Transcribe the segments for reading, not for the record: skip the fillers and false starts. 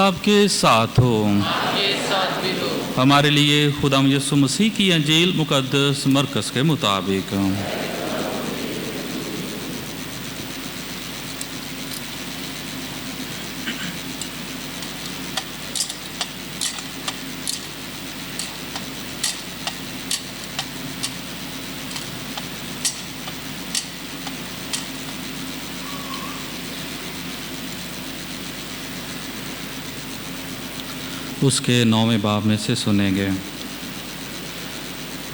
आपके साथ हो। आपके साथ भी हो। हमारे लिए खुदा यीशु मसीह की अंजील मुकद्दस मरकज़ के मुताबिक। उसके 9वें बाब में से सुनेंगे।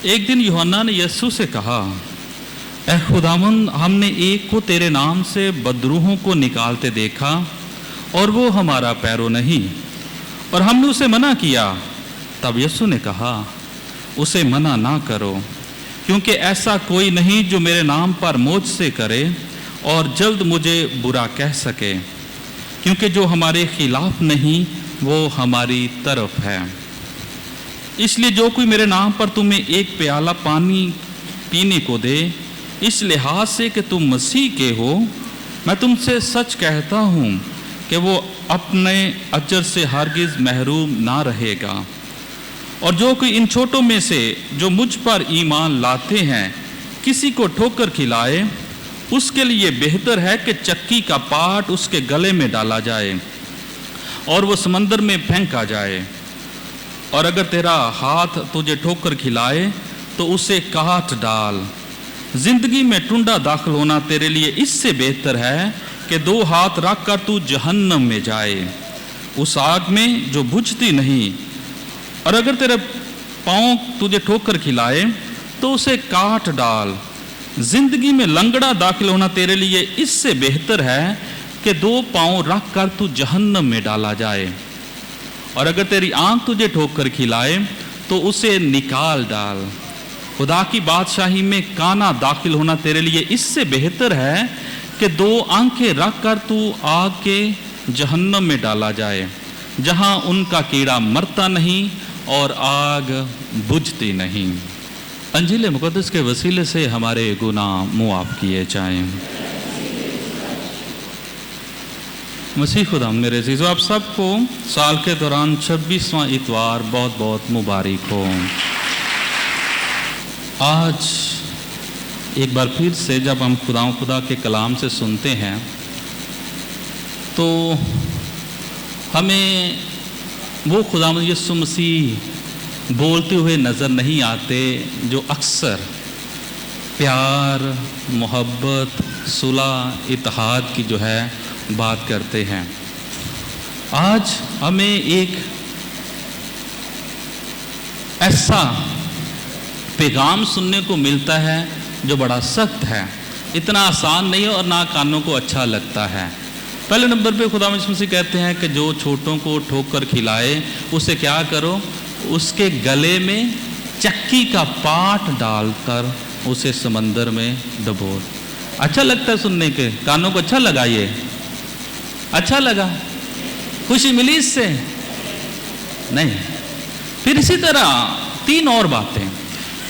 एक दिन यूहन्ना ने यीशु से कहा, ऐ खुदावंद, हमने एक को तेरे नाम से बदरूहों को निकालते देखा और वो हमारा पैरो नहीं, और हमने उसे मना किया। तब यीशु ने कहा, उसे मना ना करो, क्योंकि ऐसा कोई नहीं जो मेरे नाम पर मुझसे करे और जल्द मुझे बुरा कह सके, क्योंकि जो हमारे खिलाफ नहीं वो हमारी तरफ है। इसलिए जो कोई मेरे नाम पर तुम्हें एक प्याला पानी पीने को दे, इस लिहाज से कि तुम मसीह के हो, मैं तुमसे सच कहता हूँ कि वो अपने अजर से हरगिज़ महरूम ना रहेगा। और जो कोई इन छोटों में से जो मुझ पर ईमान लाते हैं किसी को ठोकर खिलाए, उसके लिए बेहतर है कि चक्की का पाट उसके गले में डाला जाए और वो समंदर में फेंका जाए। और अगर तेरा हाथ तुझे ठोकर खिलाए तो उसे काट डाल। जिंदगी में टुंडा दाखिल होना तेरे लिए इससे बेहतर है कि 2 हाथ रख कर तू जहन्नम में जाए, उस आग में जो बुझती नहीं। और अगर तेरे पाँव तुझे ठोकर खिलाए तो उसे काट डाल। जिंदगी में लंगड़ा दाखिल होना तेरे लिए इससे बेहतर है कि 2 पाँव रख कर तू जहन्नम में डाला जाए। और अगर तेरी आंख तुझे ठोकर खिलाए तो उसे निकाल डाल। खुदा की बादशाही में काना दाखिल होना तेरे लिए इससे बेहतर है कि 2 आंखें रख कर तू आग के जहन्नम में डाला जाए, जहां उनका कीड़ा मरता नहीं और आग बुझती नहीं। अंजील मुकद्दस के वसीले से हमारे गुनाह मुआफ़ किए जाएं। मसीह खुदा मेरे अज़ीज़ो, आप सबको साल के दौरान 26वां इतवार बहुत बहुत मुबारक हो। आज एक बार फिर से जब हम खुदा के कलाम से सुनते हैं तो हमें वो खुदा यीशु मसीह बोलते हुए नज़र नहीं आते जो अक्सर प्यार, मोहब्बत, सुलह, इत्तेहाद की जो है बात करते हैं। आज हमें एक ऐसा पैगाम सुनने को मिलता है जो बड़ा सख्त है, इतना आसान नहीं है और ना कानों को अच्छा लगता है। पहले नंबर पे खुदा यीशु मसीह कहते हैं कि जो छोटों को ठोकर खिलाए उसे क्या करो, उसके गले में चक्की का पाट डालकर उसे समंदर में डुबो। अच्छा लगता है सुनने के, कानों को अच्छा लगा, ये अच्छा लगा, खुशी मिली इससे नहीं। फिर इसी तरह 3 और बातें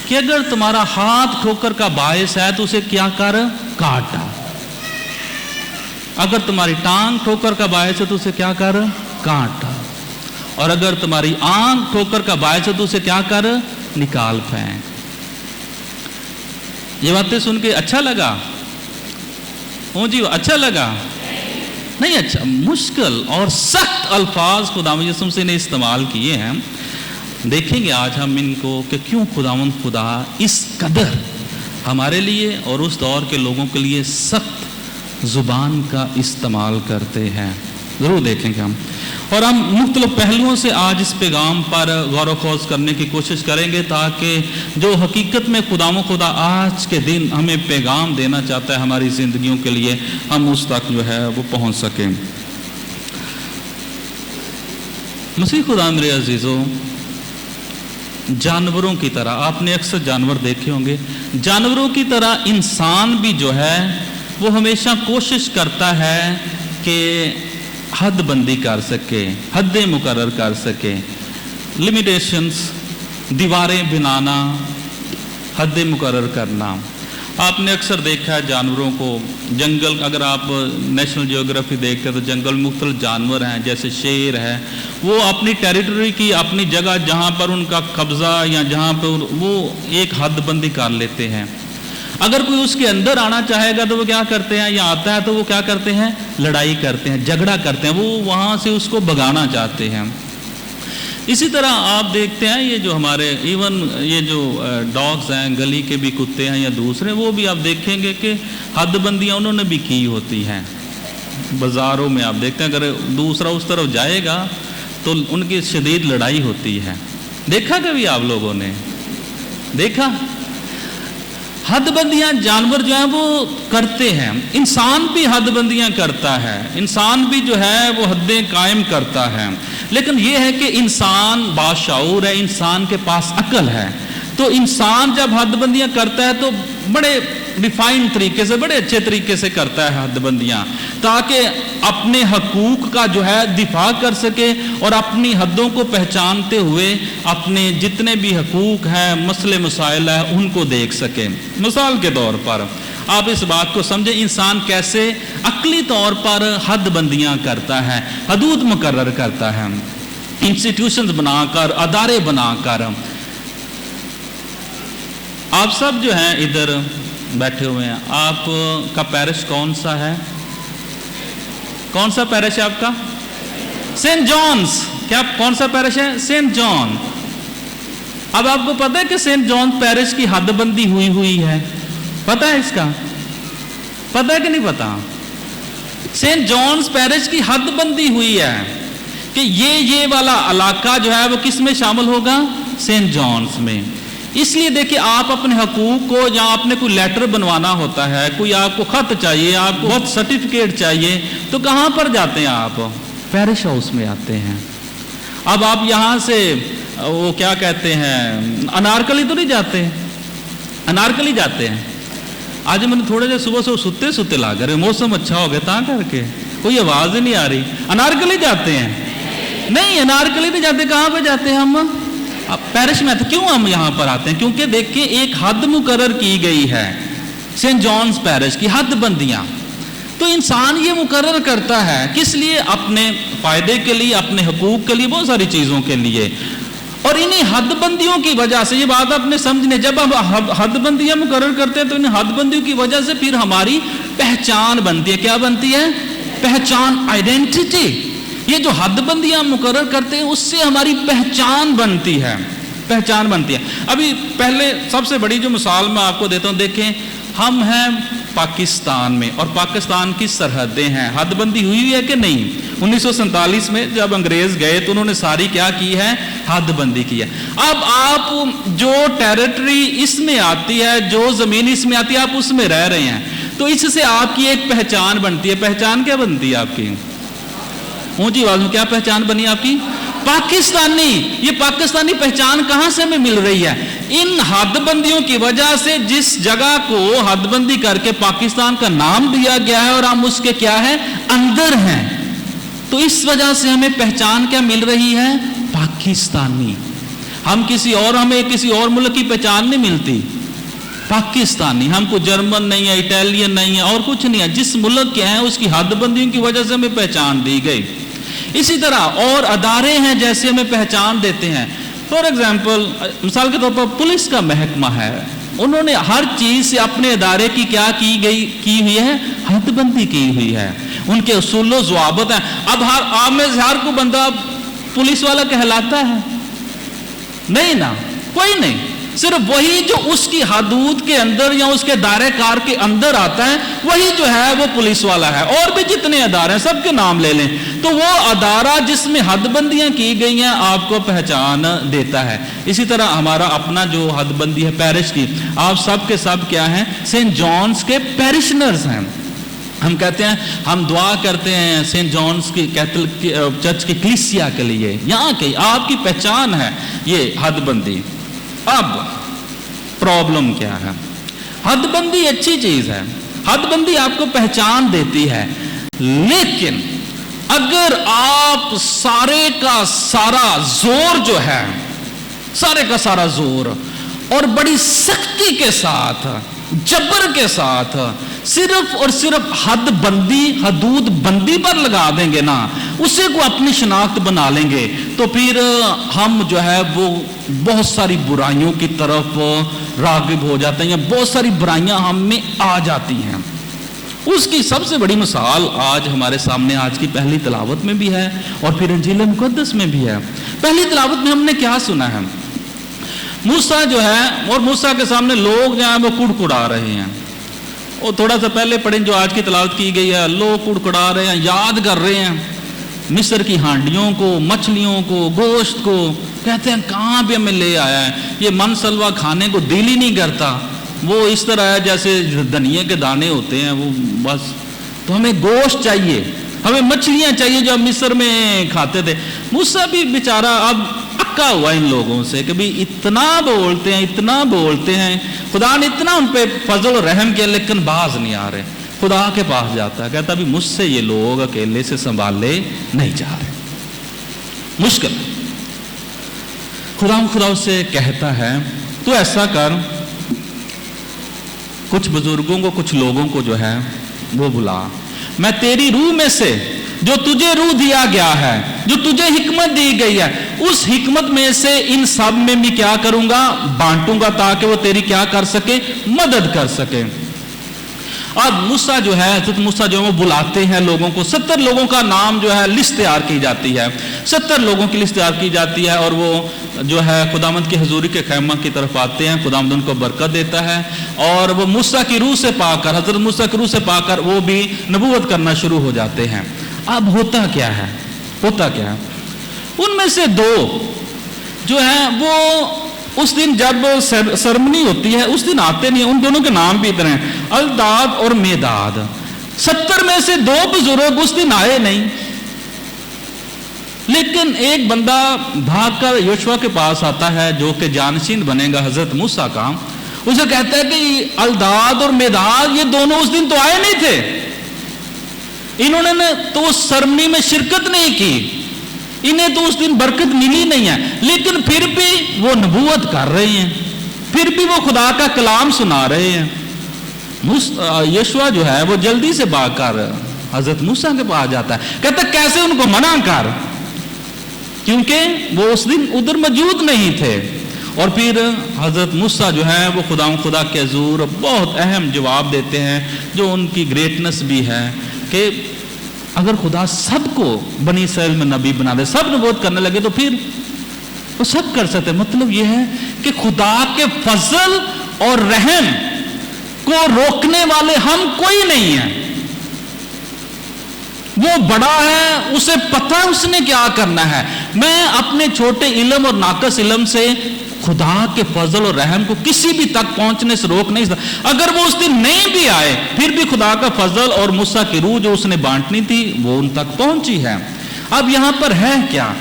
कि अगर तुम्हारा हाथ ठोकर का बायस है तो उसे क्या कर, काट डाल। अगर तुम्हारी टांग ठोकर का बायस है तो उसे क्या कर, काट डाल। और अगर तुम्हारी आंख ठोकर का बायस है तो उसे क्या कर, निकाल फेंक। ये बातें सुन के अच्छा लगा? ओ जी, अच्छा लगा? नहीं अच्छा, मुश्किल और सख्त अल्फाज खुदावंद यीशु मसीह ने इस्तेमाल किए हैं। देखेंगे आज हम इनको कि क्यों खुदावंद खुदा इस कदर हमारे लिए और उस दौर के लोगों के लिए सख्त ज़ुबान का इस्तेमाल करते हैं, ज़रूर देखेंगे हम। और हम मुख्तलिफ पहलुओं से आज इस पैगाम पर गौर खोज करने की कोशिश करेंगे ताकि जो हकीकत में खुदा आज के दिन हमें पैगाम देना चाहता है हमारी ज़िंदगियों के लिए, हम उस तक जो है वो पहुंच सकें। मसीह खुदा मेरे अजीज़ों, जानवरों की तरह, आपने अक्सर जानवर देखे होंगे, जानवरों की तरह इंसान भी जो है वो हमेशा कोशिश करता है कि हद बंदी कर सके, हदें मुकर्रर कर सके, लिमिटेशंस, दीवारें बनाना, हदें मुकर्रर करना। आपने अक्सर देखा है जानवरों को जंगल, अगर आप नेशनल जियोग्राफी देखते हैं तो जंगल में मुख्तलिफ जानवर हैं, जैसे शेर है, वो अपनी टेरिटरी की, अपनी जगह जहाँ पर उनका कब्ज़ा या जहाँ पर वो एक हदबंदी कर लेते हैं। अगर कोई उसके अंदर आना चाहेगा तो वो क्या करते हैं, या आता है तो वो क्या करते हैं, लड़ाई करते हैं, झगड़ा करते हैं, वो वहाँ से उसको भगाना चाहते हैं। इसी तरह आप देखते हैं ये जो हमारे इवन ये जो डॉग्स हैं, गली के भी कुत्ते हैं या दूसरे, वो भी आप देखेंगे कि हदबंदियाँ उन्होंने भी की होती हैं। बाज़ारों में आप देखते हैं अगर दूसरा उस तरफ जाएगा तो उनकी शदीद लड़ाई होती है। देखा कभी आप लोगों ने देखा? हदबंदियाँ जानवर जो हैं वो करते हैं, इंसान भी हदबंदियाँ करता है, इंसान भी जो है वो हदें कायम करता है। लेकिन ये है कि इंसान बाशऊर है, इंसान के पास अकल है, तो इंसान जब हदबंदियाँ करता है तो बड़े डिफाइंड तरीके से, बड़े अच्छे तरीके से करता है हदबंदियाँ, ताकि अपने हकूक का जो है दिफा कर सके और अपनी हदों को पहचानते हुए अपने जितने भी हकूक हैं, मसले मसाइल है, उनको देख सके। मिसाल के तौर पर आप इस बात को समझें, इंसान कैसे अक्ली तौर पर हदबंदियाँ करता है, हदूद मुकर्रर करता है, इंस्टीट्यूशंस बनाकर, अदारे बनाकर। आप सब जो हैं इधर बैठे हुए हैं, आपका पैरिश कौन सा है? कौन सा पैरिश है आपका? Saint John's. क्या कौन सा पैरिश है? Saint John. अब आपको पता है कि सेंट जॉन पैरिश की हदबंदी हुई है? पता है इसका? पता है कि नहीं पता? सेंट जॉन्स पैरिश की हदबंदी हुई है कि ये वाला इलाका जो है वो किस में शामिल होगा? सेंट जॉन्स में। इसलिए देखिए, आप अपने हकूक को, या आपने कोई लेटर बनवाना होता है, कोई आपको खत चाहिए, आपको बहुत सर्टिफिकेट चाहिए, तो कहाँ पर जाते हैं आप? पैरिश हाउस में आते हैं। अब आप यहाँ से वो क्या कहते हैं, अनारकली तो नहीं जाते? अनारकली जाते हैं। आज मैंने थोड़े देर सुबह से सुते सुते ला कर, मौसम अच्छा हो गया ता करके कोई आवाज ही नहीं आ रही। अनारकली जाते हैं? नहीं, अनारकली नहीं जाते। कहाँ पे जाते हैं हम? पैरिश में। क्यों हम यहाँ पर आते हैं? क्योंकि देखिए एक हद मुकर्रर की गई है, सेंट जॉन्स पैरिश की हदबंदियाँ। तो इंसान ये मुकर्रर करता है किस लिए? अपने फायदे के लिए, अपने हकूक के लिए, बहुत सारी चीज़ों के लिए। और इन्हीं हदबंदियों की वजह से, ये बात आपने समझने, जब हम हदबंदियाँ मुकर्रर करते हैं तो इन हदबंदियों की वजह से फिर हमारी पहचान बनती है। क्या बनती है? पहचान, आइडेंटिटी। ये जो हदबंदियाँ मुकर्रर करते हैं उससे हमारी पहचान बनती है, पहचान बनती है। अभी पहले सबसे बड़ी जो मिसाल मैं आपको देता हूँ, देखें हम हैं पाकिस्तान में और पाकिस्तान की सरहदें हैं, हदबंदी हुई है कि नहीं? 1947 में जब अंग्रेज गए तो उन्होंने सारी क्या की है? हदबंदी की है। अब आप जो टेरिटरी इसमें आती है, जो जमीन इसमें आती है, आप उसमें रह रहे हैं, तो इससे आपकी एक पहचान बनती है। पहचान क्या बनती है आपकी? ऊंची आवाज में क्या पहचान बनी आपकी? पाकिस्तानी। ये पाकिस्तानी पहचान कहां से हमें मिल रही है? इन हदबंदियों की वजह से, जिस जगह को हदबंदी करके पाकिस्तान का नाम दिया गया है और हम उसके क्या है? अंदर हैं। तो इस वजह से हमें पहचान क्या मिल रही है? पाकिस्तानी। हमें किसी और मुल्क की पहचान नहीं मिलती, पाकिस्तानी। हमको जर्मन नहीं है, इटालियन नहीं है, और कुछ नहीं है। जिस मुल्क के हैं उसकी हदबंदियों की वजह से हमें पहचान दी गई। इसी तरह और अदारे हैं जैसे हमें पहचान देते हैं। फॉर एग्जाम्पल, मिसाल के तौर पर पुलिस का महकमा है, उन्होंने हर चीज से अपने अदारे की क्या की हुई है? हदबंदी की हुई है। उनके उसूल ज़वाबित हैं। अब आप में से हर को बंदा पुलिस वाला कहलाता है? नहीं ना, कोई नहीं। सिर्फ वही जो उसकी हदूद के अंदर या उसके दायरे कार के अंदर आता है, वही जो है वो पुलिस वाला है। और भी जितने अदारे हैं सबके नाम ले लें, तो वो अदारा जिसमें हदबंदियां की गई हैं आपको पहचान देता है। इसी तरह हमारा अपना जो हदबंदी है पैरिश की, आप सब के सब क्या हैं? सेंट जॉन्स के पैरिशनर्स हैं। हम कहते हैं, हम दुआ करते हैं सेंट जॉन्स की कैथोलिक चर्च की कलीसिया के लिए, यहाँ की आपकी पहचान है ये हदबंदी। अब प्रॉब्लम क्या है? हदबंदी अच्छी चीज है, हदबंदी आपको पहचान देती है, लेकिन अगर आप सारे का सारा जोर जो है, सारे का सारा जोर और बड़ी सख्ती के साथ जबर के साथ सिर्फ और सिर्फ हद बंदी, हदूद बंदी पर लगा देंगे ना, उसे को अपनी शनाख्त बना लेंगे, तो फिर हम जो है वो बहुत सारी बुराइयों की तरफ राग़िब हो जाते हैं, या बहुत सारी बुराइयां हम में आ जाती हैं। उसकी सबसे बड़ी मिसाल आज हमारे सामने आज की पहली तिलावत में भी है और फिर इंजील मुक़द्दस में भी है। पहली तिलावत में हमने क्या सुना है? मूसा जो है और मूसा के सामने लोग जो हैं वो कुड़कुड़ा रहे हैं। और थोड़ा सा पहले पढ़ें जो आज की तिलावत की गई है, लोग कुड़कुड़ा रहे हैं, याद कर रहे हैं मिस्र की हांडियों को, मछलियों को, गोश्त को। कहते हैं कहाँ पे हमें ले आया है, ये मन सलवा खाने को दिल ही नहीं करता। वो इस तरह है जैसे धनिये के दाने होते हैं, वो बस। तो हमें गोश्त चाहिए, हमें मछलियाँ चाहिए जो हम मिस्र में खाते थे। मूसा भी बेचारा अब अक्का हुआ इन लोगों से कि भाई इतना बोलते हैं, इतना बोलते हैं, खुदा ने इतना उन पे फजल और रहम किया लेकिन बाज नहीं आ रहे। खुदा के पास जाता है, कहता भी मुझसे ये लोग अकेले से संभाले नहीं जा रहे, मुश्किल। खुदा उससे कहता है तू ऐसा कर, कुछ बुजुर्गों को, कुछ लोगों को जो है वो बुला, मैं तेरी रूह में से जो तुझे रूह दिया गया है, जो तुझे हिकमत दी गई है, उस हिकमत में से इन सब में भी क्या करूंगा, बांटूंगा, ताकि वो तेरी क्या कर सके, मदद कर सके। अब मूसा जो है, हज़रत मूसा जो है वो बुलाते हैं लोगों को। 70 लोगों का नाम जो है लिस्ट तैयार की जाती है, 70 लोगों की लिस्ट तैयार की जाती है और वो जो है खुदावंद की हजूरी के खैमा की तरफ आते हैं। खुदावंद उनको बरकत देता है और वो मूसा की रूह से पाकर, हज़रत मूसा की रूह से पाकर वो भी नबूवत करना शुरू हो जाते हैं। अब होता क्या है, होता क्या है, उनमें से 2 जो है वो उस दिन जब सरमनी होती है उस दिन आते नहीं। उन दोनों के नाम भी इतने हैं, अल्दाद और मेदाद। 70 में से 2 बुजुर्ग उस दिन आए नहीं, लेकिन एक बंदा भागकर योशुआ के पास आता है जो कि जानशीन बनेगा हजरत मूसा का। उसे कहता है कि अल्दाद और मेदाद ये दोनों उस दिन तो आए नहीं थे, इन्होंने तो सरमनी में शिरकत नहीं की, इन्हें तो उस दिन बरकत मिली नहीं है, लेकिन फिर भी वो नबूवत कर रहे हैं, फिर भी वो खुदा का कलाम सुना रहे हैं। यशुआ जो है वो जल्दी से भागकर हजरत मूसा के पास जाता है, कहता कैसे उनको मना कर, क्योंकि वो उस दिन उधर मौजूद नहीं थे। और फिर हजरत मूसा जो है वो खुदा के हजूर बहुत अहम जवाब देते हैं, जो उनकी ग्रेटनेस भी है कि अगर खुदा सबको बनी इस्राएल में नबी बना दे, सब नबूवत करने लगे, तो फिर वो सब कर सकते। मतलब ये है कि खुदा के फजल और रहम को रोकने वाले हम कोई नहीं है। वो बड़ा है, उसे पता है उसने क्या करना है। मैं अपने छोटे इल्म और नाकस इल्म से खुदा के फजल और रहम को किसी भी तक पहुंचने से रोक नहीं सकता। अगर वो उस दिन नहीं भी आए फिर भी खुदा का फजल और मूसा की रूह जो उसने बांटनी थी वो उन तक पहुंची है। अब यहां पर है क्या,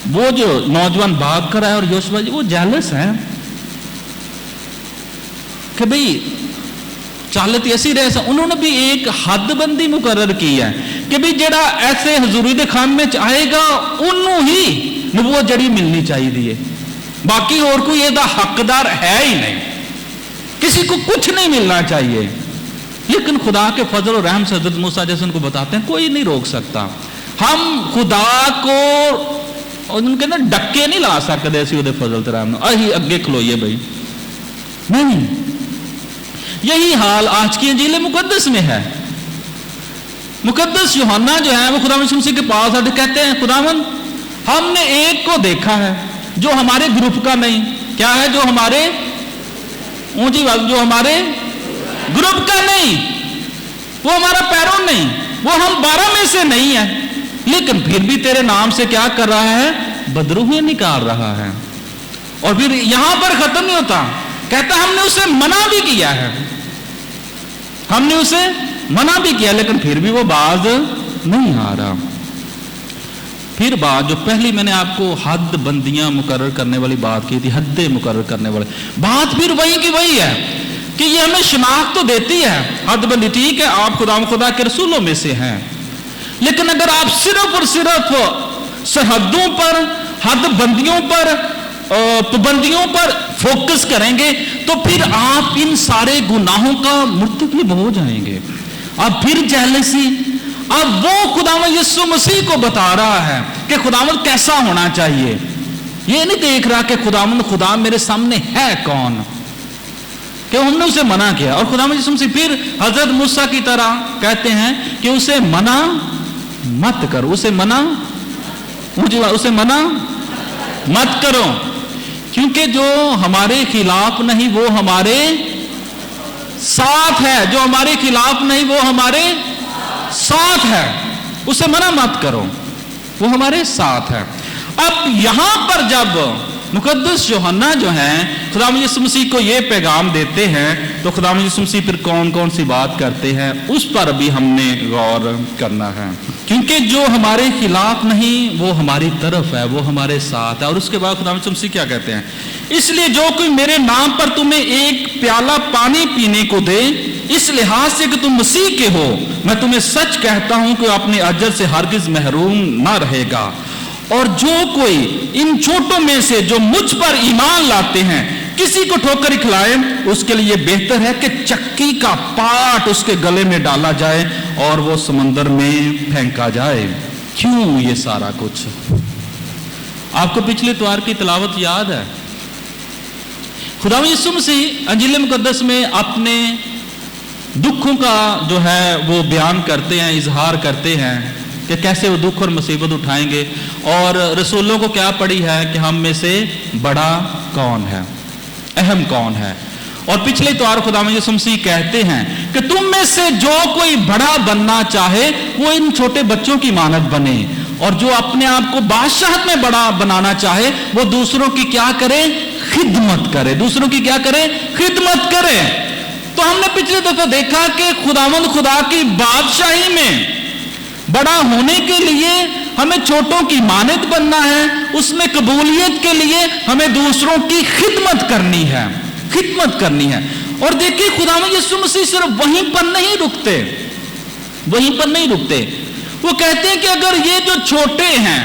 वो जो नौजवान भाग कर आए और योशुआ जी वो जेलस है कि भाई चालत ऐसी रहे। उन्होंने भी एक हदबंदी मुकर्रर की है कि भाई जेड़ा ऐसे हजूरी दे खाम में आएगा उन्हों ही नबूवत जड़ी मिलनी चाहिए, बाकी और कोई ਇਹਦਾ हकदार है ही नहीं, किसी को कुछ नहीं मिलना चाहिए। लेकिन खुदा के फजल और रहम से हजरत मूसा जैसे उनको बताते हैं कोई नहीं रोक सकता। हम खुदा को उनके ना डक्के नहीं ला सकते ऐसी उदे फजल ते रहम अही अगे खलोइए भाई, नहीं। यही हाल आज की इंजील मुकद्दस में है। मुकद्दस यूहन्ना जो है वो खुदा यीशु मसीह के पास आते कहते हैं खुदावंद हमने एक को देखा है जो हमारे ग्रुप का नहीं, क्या है, जो हमारे ऊंची बात, जो हमारे ग्रुप का नहीं, वो हमारा पैरों नहीं, वो हम 12 में से नहीं है, लेकिन फिर भी तेरे नाम से क्या कर रहा है, बदरूहें निकाल रहा है। और फिर यहां पर खत्म नहीं होता, कहता हमने उसे मना भी किया है, हमने उसे मना भी किया, लेकिन फिर भी वो बाज नहीं आ रहा। फिर बात जो पहली मैंने आपको हद बंदियां मुकर्रर करने वाली बात की थी, हद्दे मुकर्रर करने वाले बात फिर वही की वही है कि ये हमें शनाख्त तो देती है हदबंदी। ठीक है आप खुदा के रसूलों में से हैं, लेकिन अगर आप सिर्फ और सिर्फ सरहदों पर, हदबंदियों पर पाबंदियों पर फोकस करेंगे तो फिर आप इन सारे गुनाहों का मुर्तकिब हो जाएंगे। अब फिर जेलसी, अब वो खुदावंद यीशु मसीह को बता रहा है कि खुदावंद कैसा होना चाहिए। ये नहीं देख रहा कि खुदावंद खुदा मेरे सामने है कौन, कि हमने उसे मना किया। और खुदावंद यीशु मसीह फिर हजरत मूसा की तरह कहते हैं कि उसे मना मत करो, उसे मना मत करो, क्योंकि जो हमारे खिलाफ नहीं वो हमारे साथ है, जो हमारे खिलाफ नहीं वो हमारे साथ है, उसे मना मत करो, वो हमारे साथ है। अब यहां पर जब मुकद्दस यूहन्ना जो है खुदावंद यीशु मसीह को ये पैगाम देते हैं तो खुदावंद यीशु मसीह फिर कौन कौन सी बात करते हैं उस पर भी हमने गौर करना है, क्योंकि जो हमारे खिलाफ नहीं वो हमारी तरफ है, वो हमारे साथ है। और उसके बाद खुदावंद यीशु मसीह क्या कहते हैं, इसलिए जो कोई मेरे नाम पर तुम्हें एक प्याला पानी पीने को दे, इस लिहाज से कि तुम मसीह के हो, मैं तुम्हें सच कहता हूं कि अपने अजर से हरगिज महरूम ना रहेगा। और जो कोई इन छोटों में से जो मुझ पर ईमान लाते हैं किसी को ठोकर खिलाए, उसके लिए बेहतर है कि चक्की का पाट उसके गले में डाला जाए और वो समंदर में फेंका जाए। क्यों ये सारा कुछ? आपको पिछले इतवार की तिलावत याद है, खुदावंद यीशु मसीह इंजील मुकद्दस में अपने दुखों का जो है वो बयान करते हैं, इजहार करते हैं कि कैसे वो दुख और मुसीबत उठाएंगे। और रसूलों को क्या पड़ी है कि हम में से बड़ा कौन है, अहम कौन है। और पिछले इतवार खुदावंद यीशु मसीह कहते हैं कि तुम में से जो कोई बड़ा बनना चाहे वो इन छोटे बच्चों की मानद बने, और जो अपने आप को बादशाहत में बड़ा बनाना चाहे वो दूसरों की क्या करे, खिदमत करे, दूसरों की क्या करे, खिदमत करे। तो हमने पिछले दफा देखा कि खुदावंद खुदा की बादशाही में बड़ा होने के लिए हमें छोटों की मानद बनना है, उसमें कबूलियत के लिए हमें दूसरों की खिदमत करनी है, खिदमत करनी है। और देखिए खुदावंद यीशु मसीह सिर्फ वहीं पर नहीं रुकते, वहीं पर नहीं रुकते, वो कहते हैं कि अगर ये जो छोटे हैं,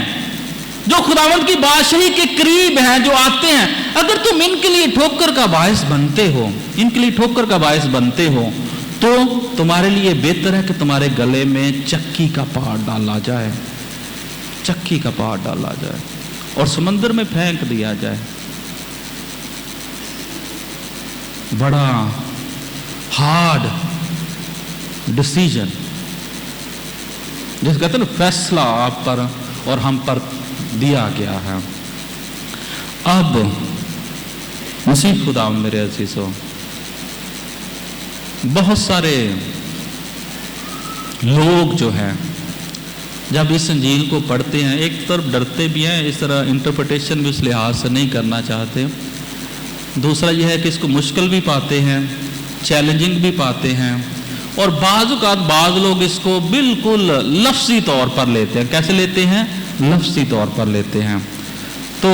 जो खुदावंद की बादशाही के करीब हैं, जो आते हैं, अगर तुम इनके लिए ठोकर का बायस बनते हो, इनके लिए ठोकर का बायस बनते हो, तो तुम्हारे लिए बेहतर है कि तुम्हारे गले में चक्की का पाट डाला जाए, चक्की का पाट डाला जाए और समंदर में फेंक दिया जाए। बड़ा हार्ड डिसीजन, जिस कहते हैं फैसला आप पर और हम पर दिया गया है। अब मसीह खुदा मेरे अजीजों, बहुत सारे लोग जो हैं जब इस इंजील को पढ़ते हैं, एक तरफ डरते भी हैं, इस तरह इंटरप्रिटेशन भी उस लिहाज से नहीं करना चाहते, दूसरा यह है कि इसको मुश्किल भी पाते हैं, चैलेंजिंग भी पाते हैं, और बाद लोग इसको बिल्कुल लफ्ज़ी तौर पर लेते हैं। कैसे लेते हैं? लफ्ज़ी तौर पर लेते हैं। तो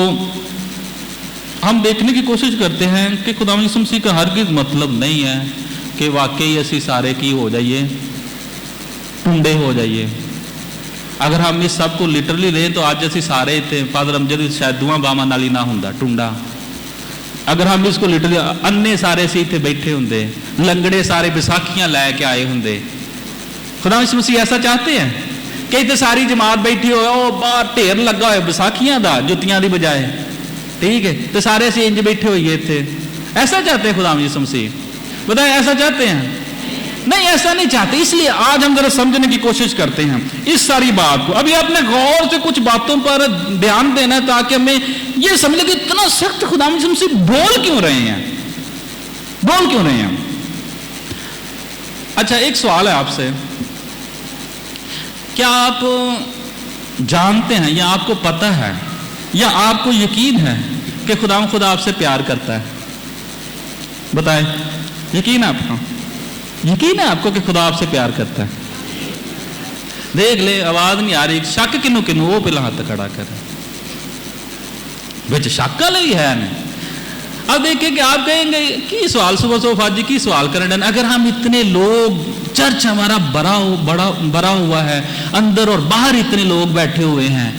हम देखने की कोशिश करते हैं कि खुदावंद यीशु मसीह का हरगिज़ मतलब नहीं है कि वाकई असी सारे की हो जाइए, टुंडे हो जाइए। अगर हम इस सब को लिटरली लें तो आज असी सारे इतने फादर अमजद शायद दुआ बामा नाल ही ना हुंदा टुंडा। अगर हम इसको लिटरली अन्ने सारे सी इतने बैठे होंगे, लंगड़े सारे बैसाखियां लैके आए होंगे। खुदा यीशु मसीह ऐसा चाहते हैं कि इतने सारी जमात बैठी हो, बाहर ढेर लगा हो बैसाखियां दा जुतियां दी बजाय, ठीक है, तो सारे असी इंज बैठे होइए इत्थे। ऐसा चाहते हैं खुदा यीशु मसीह? बताए ऐसा चाहते हैं? नहीं, ऐसा नहीं चाहते। इसलिए आज हम जरा समझने की कोशिश करते हैं इस सारी बात को। अभी आपने गौर से कुछ बातों पर ध्यान देना है ताकि हमें यह समझ कि इतना सख्त खुदा यीशु मसीह बोल क्यों रहे हैं, बोल क्यों रहे हैं। अच्छा, एक सवाल है आपसे, क्या आप जानते हैं या आपको पता है या आपको यकीन है कि खुदा आपसे प्यार करता है? बताए, यकीन है आपको? यकीन है आपको कि खुदा आपसे प्यार करता है? देख ले, आवाज नहीं आ रही, शक किनू किनू वो पहला हाथ खड़ा कर, बिच शक वाले ही है नहीं। अब देखिए कि आप कहेंगे की सवाल सुबह सुबह जी की सवाल करने, अगर हम इतने लोग, चर्च हमारा बड़ा हुआ है, अंदर और बाहर इतने लोग बैठे हुए हैं,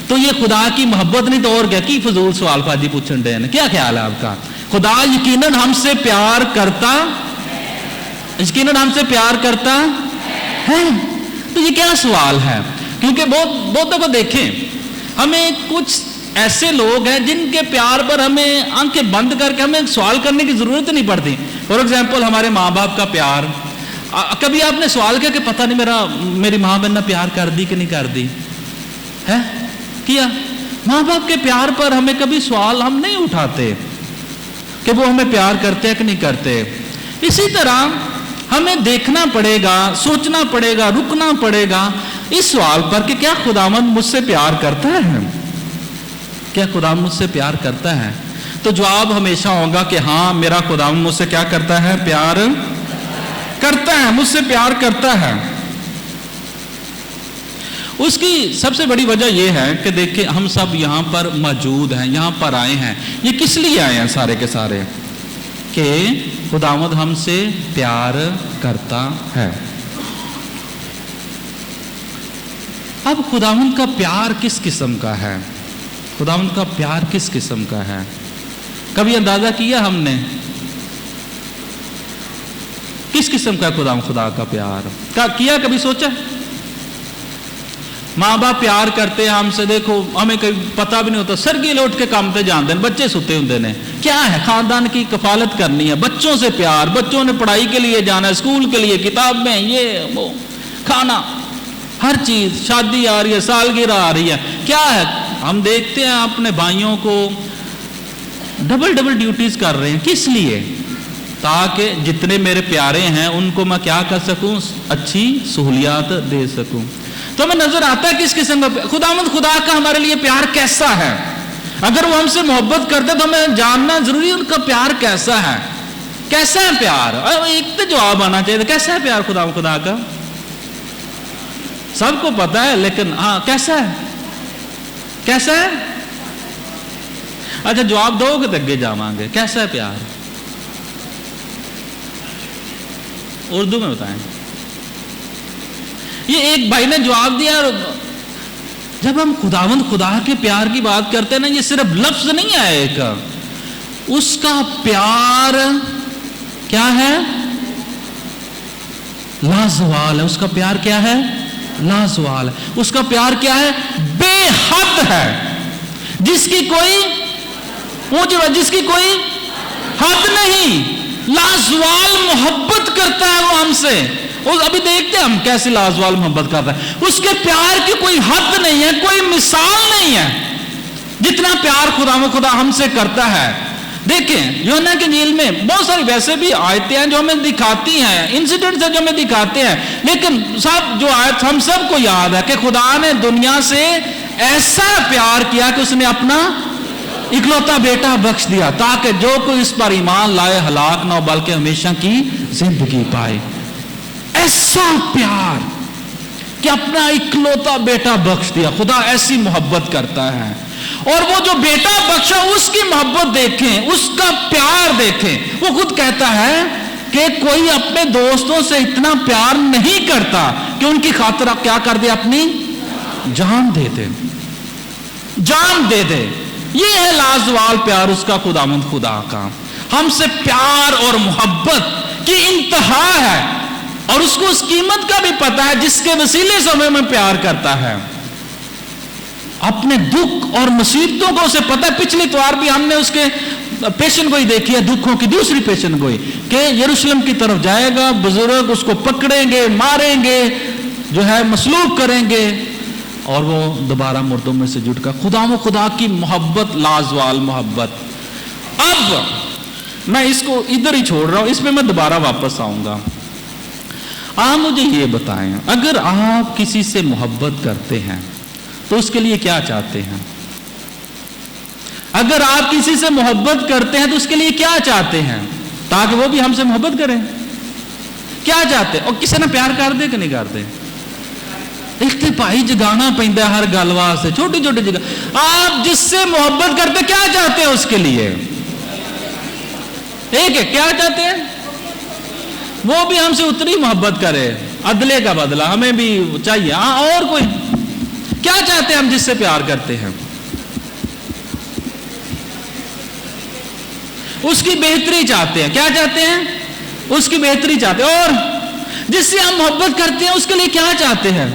تو یہ خدا کی محبت نہیں تو اور کیا کی فضول سوال فاجی پوچھن دے ہیں. کیا خیال ہے آپ کا؟ خدا یقیناً ہم سے پیار کرتا ہے. تو یہ کیا سوال ہے؟ کیونکہ بہت دفعہ دیکھیں ہمیں کچھ ایسے لوگ ہیں جن کے پیار پر ہمیں آنکھیں بند کر کے ہمیں سوال کرنے کی ضرورت نہیں پڑتی. فار ایگزامپل ہمارے ماں باپ کا پیار. کبھی آپ نے سوال کیا کہ پتہ نہیں میری ماں میرے پیار کر دی کہ نہیں کر دی ہے؟ کیا ماں باپ کے پیار پر ہمیں کبھی سوال ہم نہیں اٹھاتے کہ وہ ہمیں پیار کرتے ہیں کہ نہیں کرتے. اسی طرح ہمیں دیکھنا پڑے گا، سوچنا پڑے گا، رکنا پڑے گا اس سوال پر کہ کیا خداوند مجھ سے پیار کرتا ہے؟ کیا خداوند مجھ سے پیار کرتا ہے؟ تو جواب ہمیشہ ہوگا کہ ہاں میرا خداوند مجھ سے کیا کرتا ہے؟ پیار کرتا ہے، مجھ سے پیار کرتا ہے. اس کی سب سے بڑی وجہ یہ ہے کہ دیکھیں ہم سب یہاں پر موجود ہیں، یہاں پر آئے ہیں. یہ کس لیے آئے ہیں سارے کے سارے؟ کہ خداوند ہم سے پیار کرتا ہے. اب خداوند کا پیار کس قسم کا ہے؟ خداوند کا پیار کس قسم کا ہے؟ کبھی اندازہ کیا ہم نے کس قسم کا خدا کا پیار کیا؟ کبھی سوچا؟ ماں باپ پیار کرتے ہیں ہم سے، دیکھو ہمیں کبھی پتہ بھی نہیں ہوتا، سرگی لوٹ کے کام تے جانتے ہیں، بچے ستے ہوندے نے. کیا ہے؟ خاندان کی کفالت کرنی ہے، بچوں سے پیار، بچوں نے پڑھائی کے لیے جانا ہے، اسکول کے لیے، کتاب میں یہ وہ، کھانا، ہر چیز، شادی آ رہی ہے، سالگرہ آ رہی ہے. کیا ہے؟ ہم دیکھتے ہیں اپنے بھائیوں کو ڈبل ڈیوٹیز کر رہے ہیں. کس لیے؟ تاکہ جتنے میرے پیارے ہیں ان کو میں کیا کر سکوں؟ اچھی سہولیات دے سکوں. تو ہمیں نظر آتا ہے کس قسم کا خداوند خدا کا ہمارے لیے پیار کیسا ہے. اگر وہ ہم سے محبت کرتے تو ہمیں جاننا ضروری ان کا پیار کیسا ہے. کیسا ہے پیار؟ ایک تو جواب آنا چاہیے. کیسا ہے پیار خدا کا؟ سب کو پتا ہے لیکن ہاں کیسا ہے؟ کیسا ہے؟ اچھا جواب دو گے تو اگے جاواں گے. کیسا ہے پیار؟ اردو میں بتائیں. یہ ایک بھائی نے جواب دیا. اور جب ہم خداوند خدا کے پیار کی بات کرتے ہیں نا، یہ صرف لفظ نہیں ہے ایک، اس کا پیار کیا ہے؟ لازوال ہے. اس کا پیار کیا ہے؟ لازوال ہے. اس کا پیار کیا ہے؟ بے حد ہے، جس کی کوئی حد نہیں. لازوال محبت کرتا ہے وہ ہم سے. اور ابھی دیکھتے ہیں ہم کیسے لازوال محبت کرتا ہے. اس کے پیار کی کوئی حد نہیں ہے، کوئی مثال نہیں ہے جتنا پیار خدا ہم سے کرتا ہے. دیکھیں یوحنا کی انجیل میں بہت ساری ویسے بھی آیتیں ہیں جو ہمیں دکھاتی ہیں، انسیڈنٹس ہیں جو ہمیں دکھاتے ہیں، لیکن سب جو آیت ہم سب کو یاد ہے کہ خدا نے دنیا سے ایسا پیار کیا کہ اس نے اپنا اکلوتا بیٹا بخش دیا تاکہ جو کوئی اس پر ایمان لائے ہلاک نہ ہو بلکہ ہمیشہ کی زندگی پائے. ایسا پیار کہ اپنا اکلوتا بیٹا بخش دیا. خدا ایسی محبت کرتا ہے. اور وہ جو بیٹا بخشا اس کی محبت دیکھیں، اس کا پیار دیکھیں. وہ خود کہتا ہے کہ کوئی اپنے دوستوں سے اتنا پیار نہیں کرتا کہ ان کی خاطر آپ کیا کر دے؟ اپنی جان دے دے. جان دے دے. یہ ہے لازوال پیار اس کا خداوند خدا کا. ہم سے پیار اور محبت کی انتہا ہے، اور اس کو اس قیمت کا بھی پتا ہے جس کے وسیلے سے ہمیں پیار کرتا ہے. اپنے دکھ اور مصیبتوں کو اسے پتا ہے. پچھلی اتوار بھی ہم نے اس کے پیشن گوئی دیکھی ہے، دکھوں کی دوسری پیشن گوئی کہ یروشلم کی طرف جائے گا، بزرگ اس کو پکڑیں گے، ماریں گے، جو ہے مصلوب کریں گے، اور وہ دوبارہ مردوں میں سے جٹ کر. خدا کی محبت لازوال محبت. اب میں اس کو ادھر ہی چھوڑ رہا ہوں، اس میں میں دوبارہ واپس آؤں گا. آپ مجھے یہ بتائیں، اگر آپ کسی سے محبت کرتے ہیں تو اس کے لیے کیا چاہتے ہیں؟ اگر آپ کسی سے محبت کرتے ہیں تو اس کے لیے کیا چاہتے ہیں؟ تاکہ وہ بھی ہم سے محبت کریں. کیا چاہتے ہیں؟ اور کسی نے پیار کر دے کہ نہیں کرتے؟ اختفائی جگانا پہنتا ہے ہر گل واسطے، چھوٹی چھوٹی جگہ. آپ جس سے محبت کرتے کیا چاہتے ہیں اس کے لیے؟ ایک ہے کیا چاہتے ہیں؟ وہ بھی ہم سے اتنی محبت کرے، عدلے کا بدلہ ہمیں بھی چاہیے. ہاں اور کوئی क्या चाहते हैं हम जिससे प्यार करते हैं? उसकी बेहतरी चाहते हैं। क्या चाहते हैं? उसकी बेहतरी चाहते हैं। और जिससे हम मोहब्बत करते हैं उसके लिए क्या चाहते हैं?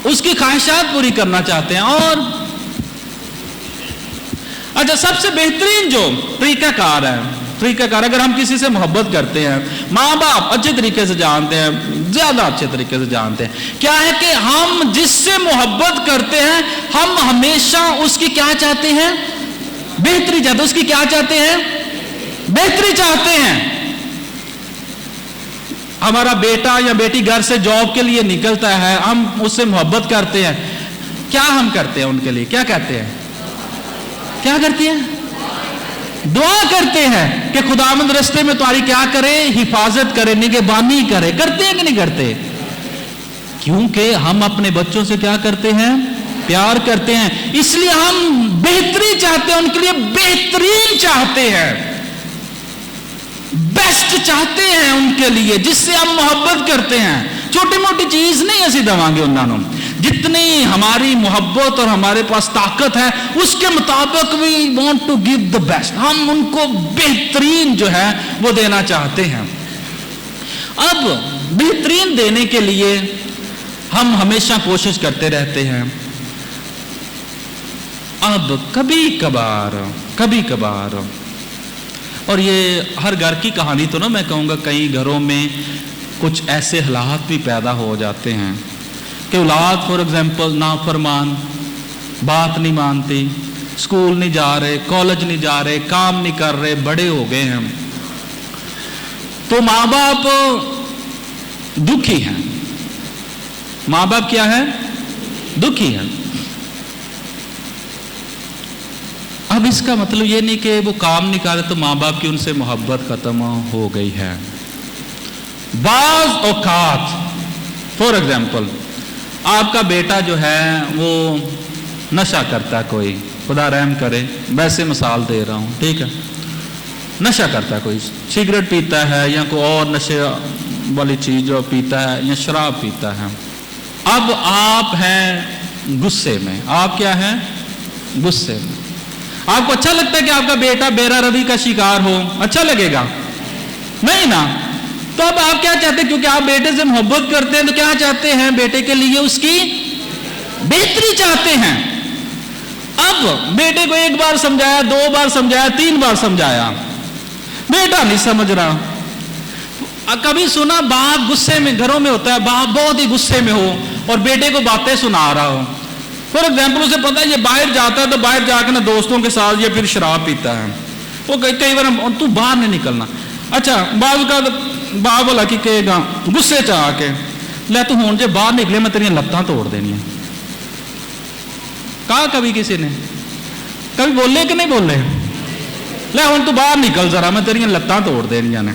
उसकी ख्वाहिशात पूरी करना चाहते हैं। और अच्छा, सबसे बेहतरीन जो तरीकाकार है, अगर हम किसी से मोहब्बत करते हैं, माँ बाप अच्छे तरीके से जानते हैं, ज्यादा अच्छे तरीके से जानते हैं, क्या है कि हम जिससे मोहब्बत करते हैं हम हमेशा उसकी क्या चाहते हैं? बेहतरी चाहते हैं। उसकी क्या चाहते हैं? बेहतरी चाहते हैं। हमारा बेटा या बेटी घर से जॉब के लिए निकलता है, हम उससे मोहब्बत करते हैं, क्या हम करते हैं उनके लिए? क्या कहते हैं? क्या करते हैं? दुआ करते हैं कि खुदावंद रास्ते में तुम्हारी क्या करे? हिफाजत करे, निगहबानी करे। करते हैं कि नहीं करते? क्योंकि हम अपने बच्चों से क्या करते हैं? प्यार करते हैं। इसलिए हम बेहतरी चाहते हैं, उनके लिए बेहतरीन चाहते हैं, बेस्ट चाहते हैं उनके लिए, जिससे हम मोहब्बत करते हैं। छोटी मोटी चीज नहीं ऐसी दवांगे उन्होंने, जितनी हमारी मोहब्बत और हमारे पास ताकत है उसके मुताबिक we want to give the best. हम उनको बेहतरीन जो है वो देना चाहते हैं। अब बेहतरीन देने के लिए हम हमेशा कोशिश करते रहते हैं। अब कभी कभार, और ये हर घर की कहानी तो ना मैं कहूँगा, कई घरों में कुछ ऐसे हालात भी पैदा हो जाते हैं कि औलाद फॉर एग्जाम्पल नाफरमान, बात नहीं मानती, स्कूल नहीं जा रहे, कॉलेज नहीं जा रहे, काम नहीं कर रहे, बड़े हो गए हैं, तो माँ बाप दुखी हैं। माँ बाप क्या है? दुखी हैं। अब इसका मतलब ये नहीं कि वो काम नहीं कर रहे तो माँ बाप की उनसे मोहब्बत खत्म हो गई है। बाज औकात फॉर एग्जाम्पल आपका बेटा जो है वो नशा करता है, कोई खुदा रहम करे, वैसे मिसाल दे रहा हूँ, ठीक है, नशा करता है, कोई सिगरेट पीता है या कोई और नशे वाली चीज जो पीता है या शराब पीता है। अब आप हैं गुस्से में। आप क्या हैं? गुस्से में। आपको अच्छा लगता है कि आपका बेटा बेरारवी का शिकार हो? अच्छा लगेगा? नहीं ना। तो अब आप क्या चाहते हैं? क्योंकि आप बेटे से मोहब्बत करते हैं तो क्या चाहते हैं? बेटे के लिए उसकी बेहतरी चाहते हैं। अब बेटे को एक बार समझाया, 2 बार समझाया, 3 बार समझाया, बेटा नहीं समझ रहा। कभी सुना बाप गुस्से में, घरों में होता है बाप बहुत ही गुस्से में हो और बेटे को बातें सुना रहा हो। फॉर एग्जाम्पल उसे पता है ये बाहर जाता है तो बाहर जाकर ना दोस्तों के साथ या फिर शराब पीता है, वो कई बार तू बाहर नहीं निकलना। अच्छा, बाप का बाप वाला की कहेगा गुस्से च आके, ले तू हूं जे बाहर निकले मैं तेरियां लत्तां तोड़ देनी। कहा कभी किसी ने? कभी बोले कि नहीं बोले? ले हूं तू बाहर निकल जरा, मैं तेरियां लत्तां तोड़ देनियां ने।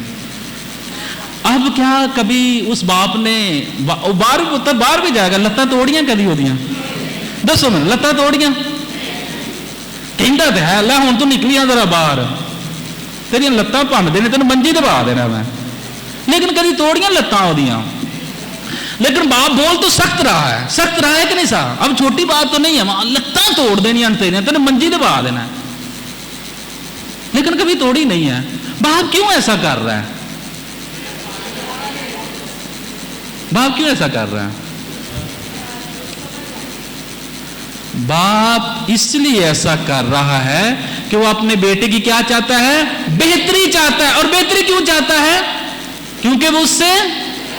अब क्या कभी उस बाप ने बाहर भी जाएगा, लत्तां तोड़ियां कभी होदियां? दसो मैं, लत्तां तोड़ियां कहता तो है, ले हूं तू निकलिया जरा बाहर, तेरियां लत्तां भन्न देने, तेन मंजी दबा देना मैं। लेकिन कभी तोड़ियां लत्तां ओदियां। लेकिन बाप बोल तो सख्त रहा है कि नहीं साहब? अब छोटी बात तो नहीं है, लत्तां तोड़ देनियां तेरियां, तेन मंजी दबा देना है। लेकिन कभी तोड़ी नहीं है। बाप क्यों ऐसा कर रहा है? बाप क्यों ऐसा कर रहा है? बाप इसलिए ऐसा कर रहा है कि वो अपने बेटे की क्या चाहता है? बेहतरी चाहता है। और बेहतरी क्यों चाहता है? क्योंकि वो उससे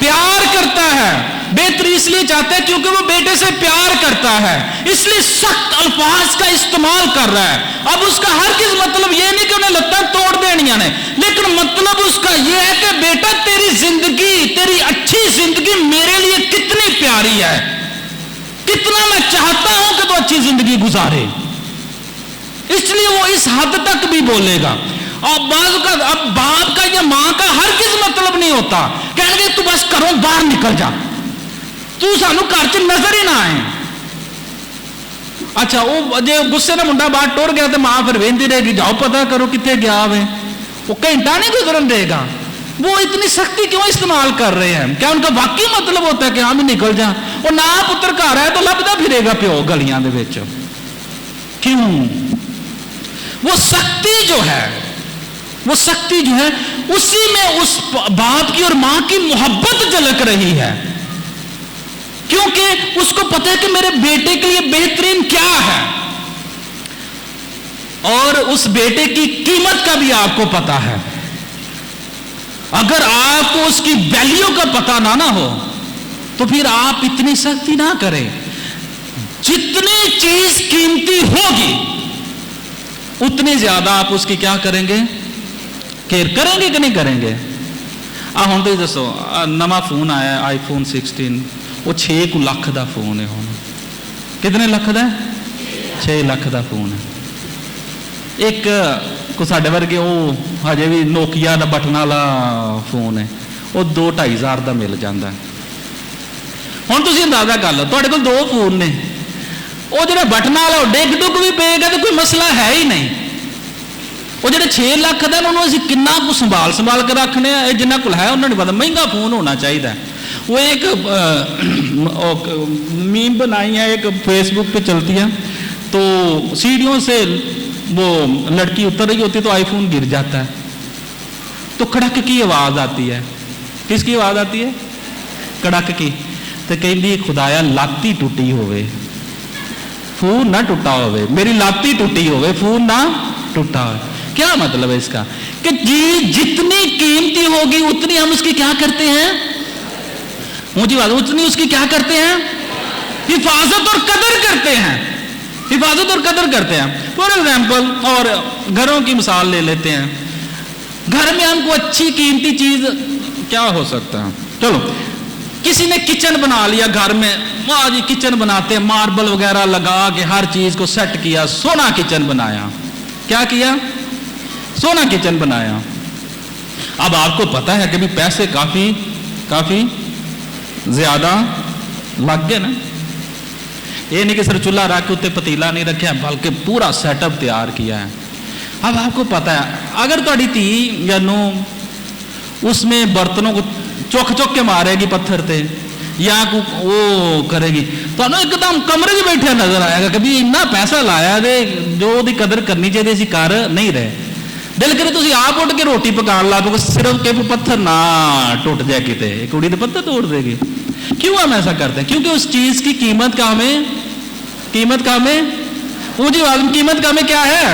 प्यार करता है। बेहतरी इसलिए चाहता है क्योंकि वो बेटे से प्यार करता है, इसलिए सख्त अल्फाज का इस्तेमाल कर रहा है। अब उसका हर किस मतलब ये नहीं कि उन्हें लत्तां तोड़ देनिया ने, लेकिन मतलब उसका ये है कि बेटा तेरी जिंदगी, तेरी अच्छी जिंदगी मेरे लिए कितनी प्यारी है, कितना मैं चाहता हूं कि तू अच्छी जिंदगी गुजारे। इसलिए वो इस हद तक भी बोलेगा। और अब बाप का या मां का हर किस मतलब नहीं होता, कहेंगे तू बस घरों बाहर निकल जा, तू सानू घर च नजर ही ना आए। अच्छा, वो जे गुस्से ना मुंडा बाहर टुर गया तो मां फिर वेंदी रहेगी, जाओ पता करो कितने गया वे। वो घंटा नहीं गुजरन देगा। وہ اتنی سختی کیوں استعمال کر رہے ہیں؟ کیا ان کا واقعی مطلب ہوتا ہے کہ ہم نکل جائیں اور نہ پتر گھر ہے تو لبدا پھرے گا پیو گلیاں دے وچ؟ کیوں؟ وہ سختی جو ہے اسی میں اس باپ کی اور ماں کی محبت جھلک رہی ہے، کیونکہ اس کو پتا ہے کہ میرے بیٹے کے لیے بہترین کیا ہے، اور اس بیٹے کی قیمت کا بھی آپ کو پتا ہے۔ اگر آپ کو اس کی ویلیو کا پتا نہ ہو تو پھر آپ اتنی سختی نہ کریں۔ جتنی چیز قیمتی ہوگی اتنی زیادہ آپ اس کی کیا کریں گے؟ کیئر کریں گے کہ نہیں کریں گے؟ ہوں تو دسو، نواں فون آیا آئی فون 16، وہ 6 لاکھ دا فون ہے۔ ہوں کتنے لاکھ دا ہے؟ 6 لاکھ دا فون ہے۔ ایک کو ساڈے ورگے وہ ہجے بھی نوکیا دا بٹن والا فون ہے، وہ 2-2.5 ہزار دا مل جاتا ہے۔ ہوں تھی اندازہ کر لو، تھوڑے کول 2 فون نے، وہ جڑا بٹن والا ڈگ ڈگ بھی پے گا تو کوئی مسئلہ ہے ہی نہیں۔ وہ جڑے 6 لاکھ دا انہوں نے کنا کو سنبھال کے رکھنے، جنہ کو ہے انہوں نے پتا مہنگا فون ہونا چاہیے۔ وہ ایک میم بنائی ہے، ایک فیس بک پہ چلتی ہے، تو سیڑھیوں سے وہ لڑکی اتر رہی ہوتی ہے تو آئی فون گر جاتا ہے، تو کڑک کی آواز آتی ہے۔ کس کی آواز آتی ہے؟ کڑک کی۔ تو کہندی خدایا لاتی ٹوٹی ہوئے، فون نہ ٹوٹا ہوئے، میری لاتی ٹوٹی ہوئے، فون نہ ٹوٹا ہوئے۔ کیا مطلب ہے اس کا؟ کہ جتنی قیمتی ہوگی اتنی ہم اس کی کیا کرتے ہیں؟ مجھے بات، اتنی اس کی کیا کرتے ہیں؟ حفاظت اور قدر کرتے ہیں، حفاظت اور قدر کرتے ہیں۔ فار ایگزامپل، اور گھروں کی مثال لے لیتے ہیں۔ گھر میں ہم کو اچھی قیمتی چیز کیا ہو سکتا ہے؟ چلو کسی نے کچن بنا لیا گھر میں، جی کچن بناتے ہیں، ماربل وغیرہ لگا کے ہر چیز کو سیٹ کیا، سونا کچن بنایا۔ کیا کیا؟ سونا کچن بنایا۔ اب آپ کو پتا ہے کہ بھی پیسے کافی زیادہ لگ گئے نا۔ یہ نہیں کہ صرف چولہا رکھ کے اتنے پتیلا نہیں رکھا، بلکہ پورا سیٹ اپ تیار کیا ہے۔ اب آپ کو پتا ہے اگر تھوڑی تھی یا نو اس میں برتنوں کو چوک کے مارے گی پتھر تے یا وہ کرے گی تو ایک دم کمرے میں بیٹھے نظر آئے گا کہ اتنا پیسہ لایا دے جو دی قدر کرنی چاہیے اسی کر نہیں رہے۔ دل کرے تسی آپ اٹھ کے روٹی پکان لا دو، صرف کہ پتھر نہ ٹوٹ جائے کتے، کڑی تو پتھر توڑ دے گی۔ کیوں ہم ایسا کرتے ہیں؟ کیونکہ اس چیز کی قیمت کا ہمیں قیمت کا ہمیں کیا ہے؟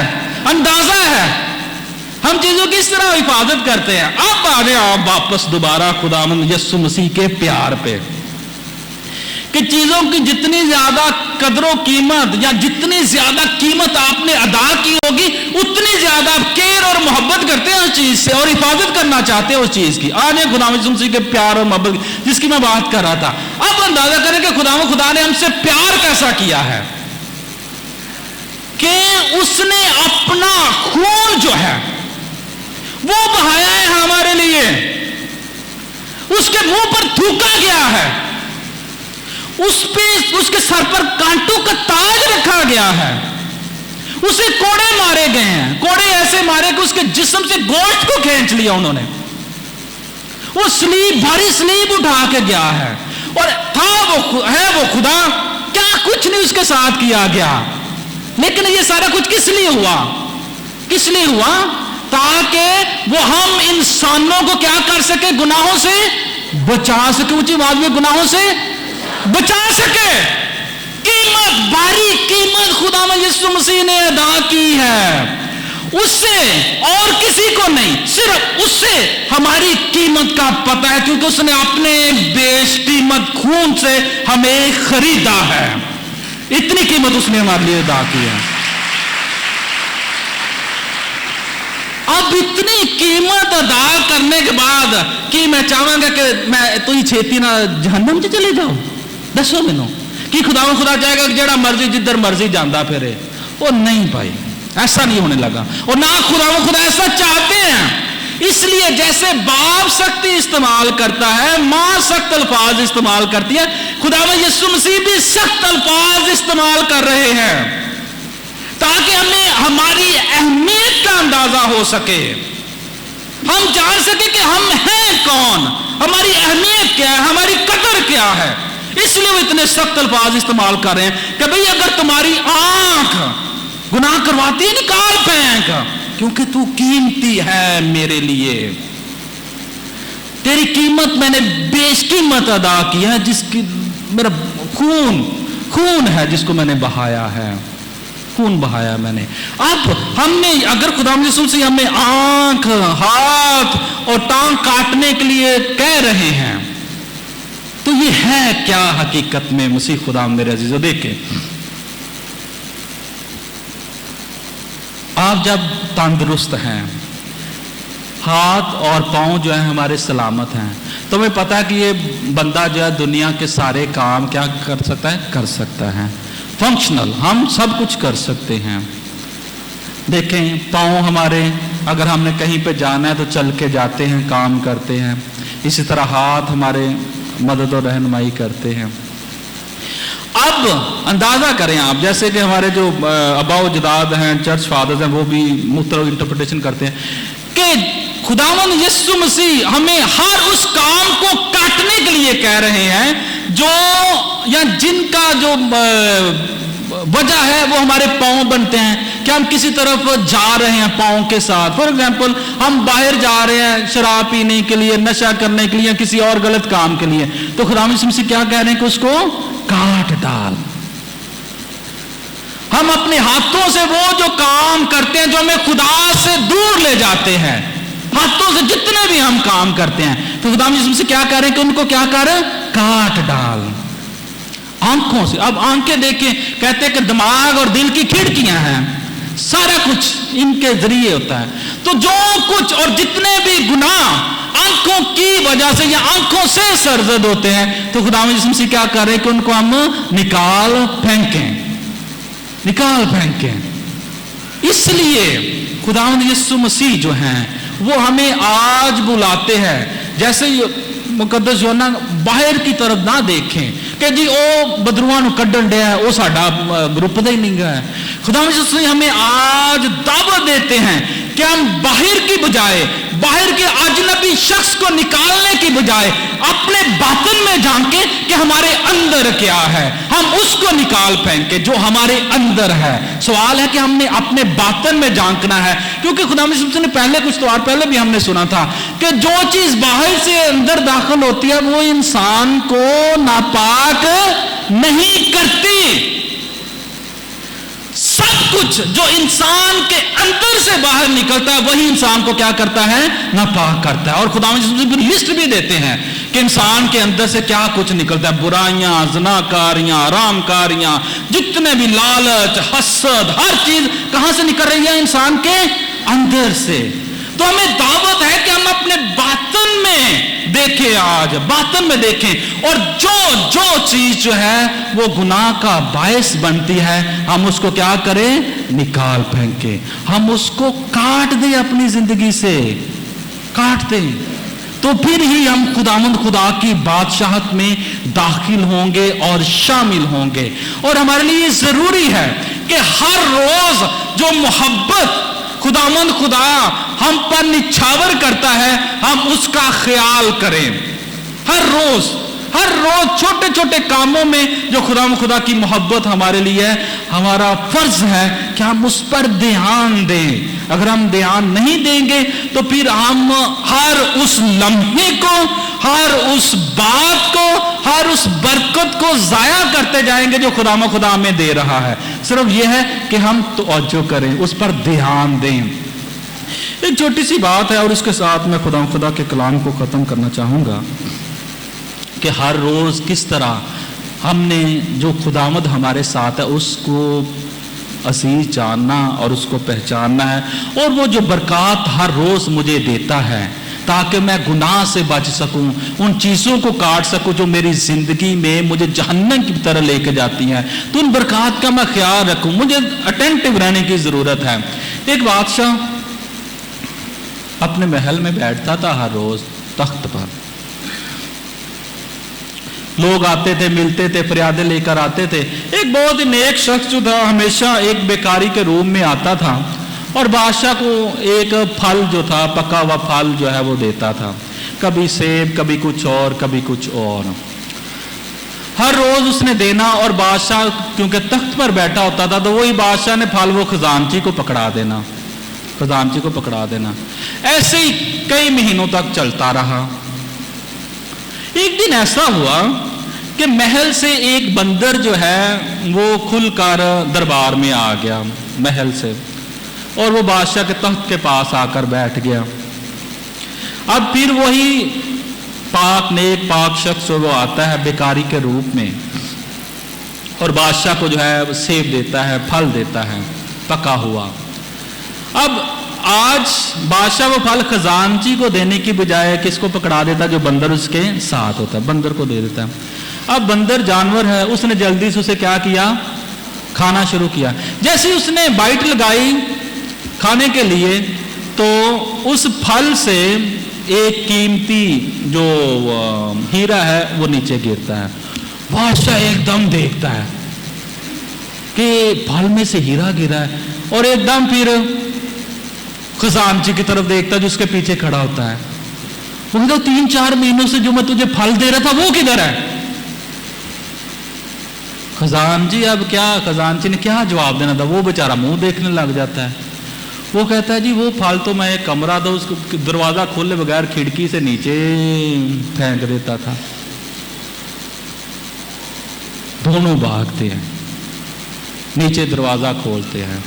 اندازہ ہے۔ ہم چیزوں کی اس طرح حفاظت کرتے ہیں۔ اب آ گئے آپ واپس دوبارہ خداوند یسوع مسیح کے پیار پہ، کہ چیزوں کی جتنی زیادہ قدر و قیمت یا جتنی زیادہ قیمت آپ نے ادا کی ہوگی اتنی زیادہ آپ کیئر اور محبت کرتے ہیں اس چیز سے اور حفاظت کرنا چاہتے ہیں اس چیز کی۔ آج خداوند یسوع مسیح کے پیار اور محبت جس کی میں بات کر رہا تھا۔ اب اندازہ کریں کہ خدا نے ہم سے پیار کیسا کیا ہے کہ اس نے اپنا خون جو ہے وہ بہایا ہے ہمارے لیے، اس کے منہ پر تھوکا گیا ہے، اس کے سر پر کانٹوں کا تاج رکھا گیا ہے، اسے کوڑے مارے گئے ہیں، کوڑے ایسے مارے کہ اس کے جسم سے گوشت کو کھینچ لیا انہوں نے، وہ سلیب بھاری سلیب اٹھا کے گیا ہے، اور وہ خدا، کیا کچھ نہیں اس کے ساتھ کیا گیا، لیکن یہ سارا کچھ کس لیے ہوا؟ تاکہ وہ ہم انسانوں کو کیا کر سکے؟ گناہوں سے بچا سکے، اونچی آواز میں گناہوں سے بچا سکے۔ قیمت، بھاری قیمت خداوند یسوع مسیح نے ادا کی ہے، اس سے اور کسی کو نہیں، صرف اس سے ہماری قیمت کا پتہ ہے، کیونکہ اس نے اپنے بیش قیمت خون سے ہمیں خریدا ہے۔ اتنی قیمت اس نے ہمارے لیے ادا کی ہے۔ اب اتنی قیمت ادا کرنے کے بعد کہ میں چاہوں گا کہ میں تو ہی چھیتی نہ جہنم سے چلے جاؤ؟ دسو مینوں کہ خدا چاہے گا کہ جڑا مرضی جدھر مرضی جاندہ پھرے؟ وہ نہیں بھائی، ایسا نہیں ہونے لگا، اور نہ خدا ایسا چاہتے ہیں۔ اس لیے جیسے باپ سختی استعمال کرتا ہے، ماں سخت الفاظ استعمال کرتی ہے، خداوند یسوع مسیح بھی سخت الفاظ استعمال کر رہے ہیں تاکہ ہمیں ہماری اہمیت کا اندازہ ہو سکے۔ हम जान सके कि हम हैं कौन, हमारी अहमियत क्या है, हमारी कदर क्या है। इसलिए वो इतने सख्त अल्फाज इस्तेमाल कर रहे हैं कि भाई अगर तुम्हारी आंख गुनाह करवाती है, निकाल फेंक, क्योंकि तू कीमती है मेरे लिए। तेरी कीमत मैंने बेशकीमत अदा की है, जिसकी मेरा खून है जिसको मैंने बहाया है, खून बहाया मैंने। अब हमने अगर खुदा यीशु से हमें आंख, हाथ और टांग काटने के लिए कह रहे हैं, तो ये है क्या हकीकत में मसीह खुदा मेरे अजीजों। देखें, आप जब तंदुरुस्त हैं, हाथ और पांव जो है हमारे सलामत हैं, तो हमें पता है कि ये बंदा जो है दुनिया के सारे काम क्या कर सकता है, कर सकता है, फंक्शनल, हम सब कुछ कर सकते हैं। देखें, पांव हमारे अगर हमने कहीं पे जाना है तो चल के जाते हैं, काम करते हैं। इसी तरह हाथ हमारे मदद और रहनुमाई करते हैं। अब अंदाजा करें आप, जैसे कि हमारे जो अबाव जदाद हैं, चर्च फादर्स हैं, वो भी मुख्तलिफ इंटरप्रिटेशन करते हैं कि खुदावंद यीशु मसीह हमें हर उस काम को काटने के लिए कह रहे हैं जो या जिनका जो वजह है वो हमारे पांव बनते हैं। कि हम किसी तरफ जा रहे हैं पांव के साथ, फॉर एग्जांपल हम बाहर जा रहे हैं शराब पीने के लिए, नशा करने के लिए, या किसी और गलत काम के लिए, तो खुदावंद यीशु मसीह क्या कह रहे हैं कि उसको काट डाल। हम अपने हाथों से वो जो काम करते हैं जो हमें खुदा से दूर ले जाते हैं, हाथों से जितने भी हम काम करते हैं, तो खुदा यीशु मसीह क्या कह रहे हैं कि उनको क्या कर, काट डाल। आंखों से, अब आंखें देखें, कहते हैं कि दिमाग और दिल की खिड़कियां हैं, सारा कुछ इनके जरिए होता है। तो जो कुछ और जितने भी गुनाह आंखों की वजह से या आंखों से सरजद होते हैं, तो खुदा यीशु मसीह क्या कर रहे हैं कि उनको हम निकाल फेंकें, निकाल फेंकें। इसलिए खुदावंद यीशु मसीह जो हैं वो हमें आज बुलाते हैं, जैसे मुकद्दस यूहन्ना बाहर की तरफ ना देखें कि जी ओ बदरुआ नु कड्डन दिया है, वो साडा ग्रुप दा ही नहीं है। खुदावंद यीशु मसीह हमें आज दावत देते हैं कि हम बाहर की बजाय, बाहर के अजनबी शख्स को निकालने की बजाय अपने बातन में झांके कि हमारे अंदर क्या है, हम उसको निकाल फेंके जो हमारे अंदर है। सवाल है कि हमने अपने बातन में झांकना है, क्योंकि खुदा ने पहले कुछ तो पहले भी हमने सुना था कि जो चीज बाहर से अंदर दाखिल होती है वो इंसान को नापाक नहीं करती। सब कुछ जो इंसान के अंदर से बाहर निकलता है वही इंसान को क्या करता है, नापाक करता है। और खुदा लिस्ट भी देते हैं कि इंसान के अंदर से क्या कुछ निकलता है, बुराइयां, ज़नाकारियां, आरामकारियां, जितने भी लालच, हसद, हर चीज कहां से निकल रही है, इंसान के अंदर से। तो हमें दावत है कि हम अपने बातन में देखें, आज बातन में देखें, और जो चीज जो है वो गुनाह का बायस बनती है हम उसको क्या करें, निकाल फेंके, हम उसको काट दें, अपनी जिंदगी से काट दें। तो फिर ही हम खुदा की बादशाहत में दाखिल होंगे और शामिल होंगे। और हमारे लिए जरूरी है कि हर रोज जो मोहब्बत खुदा हम पर निछावर करता है हम उसका ख्याल करें। हर रोज छोटे छोटे कामों में जो खुदा की मोहब्बत हमारे लिए है, हमारा फर्ज है कि हम उस पर ध्यान दें। अगर हम ध्यान नहीं देंगे तो फिर हम हर उस लम्हे को, हर उस बात को, हर उस बरकत को जाया करते जाएंगे जो खुदा हमें दे रहा है। सिर्फ यह है कि हम तवज्जो करें, उस पर ध्यान दें। एक छोटी सी बात है और इसके साथ मैं खुदा के कलाम को खत्म करना चाहूंगा कि हर रोज किस तरह हमने जो खुदावंद हमारे साथ है उसको असीज जानना और उसको पहचानना है, और वो जो बरकत हर रोज मुझे देता है ताकि मैं गुनाह से बच सकूं, उन चीज़ों को काट सकूं जो मेरी जिंदगी में मुझे जहन्नम की तरह लेके जाती हैं। तो उन बरकत का मैं ख्याल रखूं, मुझे अटेंटिव रहने की जरूरत है। एक बादशाह अपने महल में बैठता था हर रोज तख्त पर, लोग आते थे, मिलते थे, फरियादें लेकर आते थे। एक बहुत ही नेक शख्स जो था हमेशा एक बेकारी के रूम में आता था और बादशाह को एक फल जो था, पका हुआ फल जो है वो देता था, कभी सेब, कभी कुछ और, कभी कुछ और। हर रोज उसने देना, और बादशाह क्योंकि तख्त पर बैठा होता था तो वही बादशाह ने फल वो खजानची को पकड़ा देना, खजानची को पकड़ा देना। ऐसे ही कई महीनों तक चलता रहा। एक दिन ऐसा हुआ कि महल से एक बंदर जो है वो खुलकर दरबार में आ गया महल से, और वो बादशाह के तख्त के पास आकर बैठ गया। अब फिर वही पाक नेक पाक शख्स वो आता है भिखारी के रूप में, और बादशाह को जो है सेब देता है, फल देता है पका हुआ। अब आज बादशाह वो फल खजानची को देने की बजाय किसको पकड़ा देता, जो बंदर उसके साथ होता है, बंदर को दे देता है। अब बंदर जानवर है, उसने जल्दी से उसे क्या किया, खाना शुरू किया। जैसे ही उसने बाइट लगाई खाने के लिए तो उस फल से एक कीमती जो हीरा है वो नीचे गिरता है। बादशाह एकदम देखता है कि फल में से हीरा गिरा है, और एकदम फिर खजानची की तरफ देखता है जो उसके पीछे खड़ा होता है। वो कहता 3-4 महीनों से जो मैं तुझे फल दे रहा था वो किधर है? खजानची अब क्या, खजानची ने क्या जवाब देना था, वो बेचारा मुंह देखने लग जाता है। वो कहता है जी वो फल तो मैं एक कमरा था उसको दरवाजा खोले बगैर खिड़की से नीचे फेंक देता था। दोनों भागते हैं, नीचे दरवाजा खोलते हैं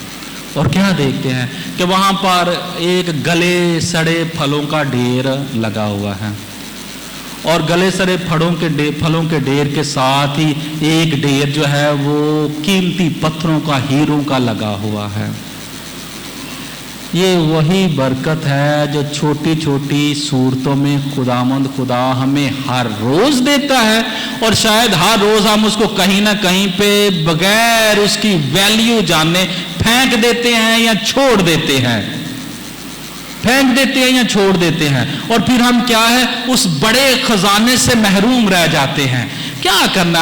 और क्या देखते हैं कि वहां पर एक गले सड़े फलों का ढेर लगा हुआ है, और गले सड़े फलों के ढेर के साथ ही एक ढेर जो है वो कीमती पत्थरों का, हीरों का लगा हुआ है। ये वही बरकत है जो छोटी छोटी सूरतों में खुदामंद खुदा हमें हर रोज देता है, और शायद हर रोज हम उसको कहीं ना कहीं पे बगैर उसकी वैल्यू जाने फेंक देते हैं या छोड़ देते हैं, फेंक देते हैं या छोड़ देते हैं, और फिर हम क्या है उस बड़े खजाने से महरूम रह जाते हैं। क्या करना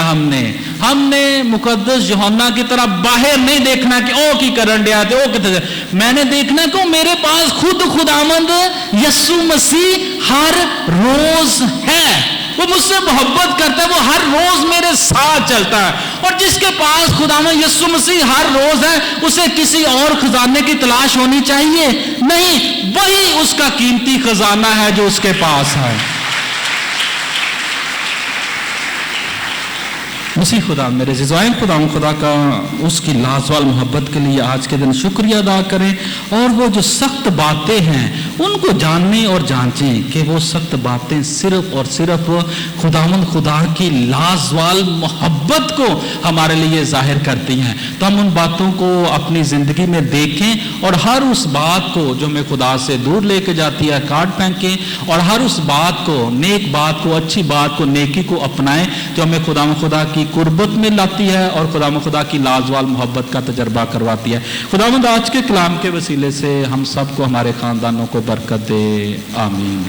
हमने मुकद्दस यूहन्ना की तरह बाहर नहीं देखना कि ओ की करन दिया थे, ओ कितने, मैंने देखना कि मेरे पास खुद खुदामंद यीशु मसीह हर रोज है, वो मुझसे मोहब्बत करता है, वो हर रोज मेरे साथ चलता है। और जिसके पास खुदामंद यीशु मसीह हर रोज है उसे किसी और खजाने की तलाश होनी चाहिए नहीं, वही उसका कीमती खजाना है जो उसके पास है। उसी खुदा मेरे जिज़ाइन खुदा का उसकी लाजवाल मोहब्बत के लिए आज के दिन शुक्रिया अदा करें, और वो जो सख्त बातें हैं उनको जानने और जांचें कि वो सख्त बातें सिर्फ और सिर्फ खुदावंद खुदा की लाजवाल मोहब्बत को हमारे लिए जाहिर करती हैं। तो हम उन बातों को अपनी ज़िंदगी में देखें, और हर उस बात को जो हमें खुदा से दूर लेके जाती है काट फेंकें, और हर उस बात को, नेक बात को, अच्छी बात को, नेकी को अपनाएं जो हमें खुदा की कुर्बत में लाती है और खुदा की लाजवाल मोहब्बत का तजर्बा करवाती है। खुदावंद आज के कलाम के वसीले से हम सबको, हमारे खानदानों को बरकत दे, आमीन।